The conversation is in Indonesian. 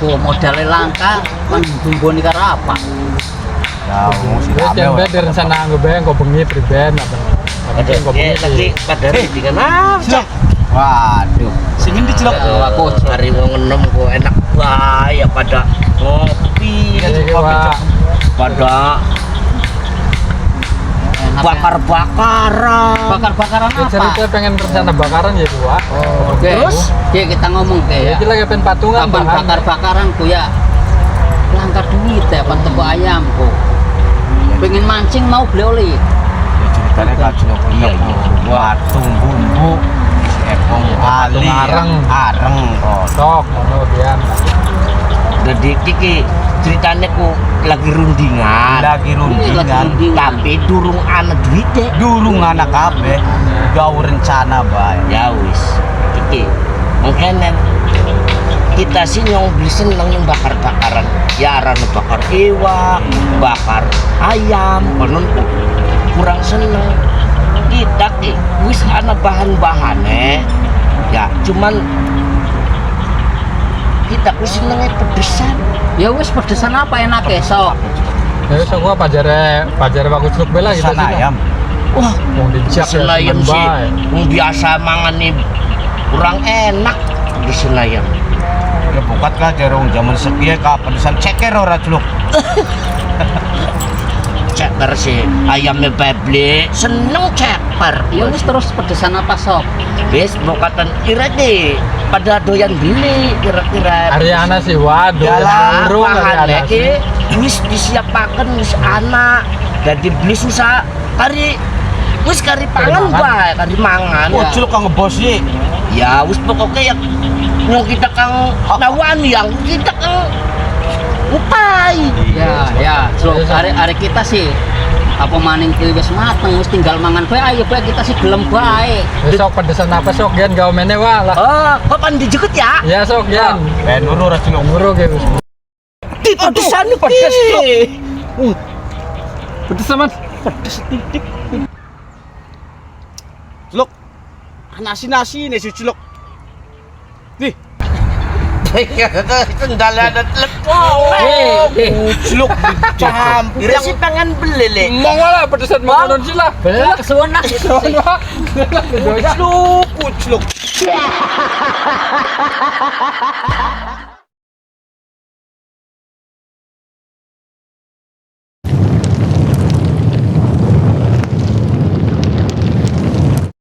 ku modalnya langka kan bumboni karo apa. Ya, Wis tempe direncana nggo bae engko bengi priben apa. Ada lagi pada dengan apa? Waduh, sing endi celok? Aku cari wong enom kok enak wae ya pada ngopi, pada bakar-bakaran. Bakar-bakaran apa? Cerita pengen rencana bakaran ya Pak. Oh, oke. Terus? Oke, kita ngomong ke ya. Iki lagi pengen patungan. Kapan bakar-bakaran ku ya? Langka duit ya, pan teko ayam ku. Pengen mancing mau beli oli. Ceritanya kan celok Iya, watung bumbu, epong ali, areng. areng kok. Sok ngono pian. Jadi kiki ceritanya ku lagi rundingan. Lagi rundingan, Tapi durung ana duite. durung anak kabeh, gawe rencana bae. Ya wis. Kiki makanya kita sih yang beli seneng yang bakar-bakaran. Ya arane bakar iwak, bakar ayam, konon kurang seneng. Kita ki wis ana bahan-bahane. Ya cuman kita ku senengnya pedesan. Ya wis pedesan apa enake sok. Ya wis aku pajare bagus truk bela gitu Pesan ayam. Wah, Wong dijak ya Senayan seneng sih, bae. wong biasa mangan nih kurang enak di Senayan. Ya bukat ka jarong zaman sepiye ka pedesan ceker ora celok. Ceker sih, ayamnya bebli, seneng ceker. Ya wis terus pedesan apa sok? Wis bokatan ira deh, pada doyan beli kira-kira. Ariana sih waduh. Dalam urung bahan Ariana sih. wis disiapakan wis anak, jadi beli susah kari. Wis kari pangan bae, kari mangan. Oh, celok ka ngebos sih. Ya wis pokoknya ya yang kita kang nawani yang kita kang upai. Ya, so are kita sih apa maning ki wis mateng wis tinggal mangan bae ayo bae kita sih gelem bae. Wis sok pedesan apa sok Gian gawe meneh wae lah. Oh, kok pan dijeket ya? Ya sok Gian. Ben ngono ora celok. Nguro ge wis. Di pedesan pedes tuh. Pedes amat. Celok. Nasi-nasi nih si celok. Nih, Sendalnya ada telepon. celok campur Dia sih pengen beli le. Monggo lah pedesan makanan sih lah. Bela kesuwen lah. celok.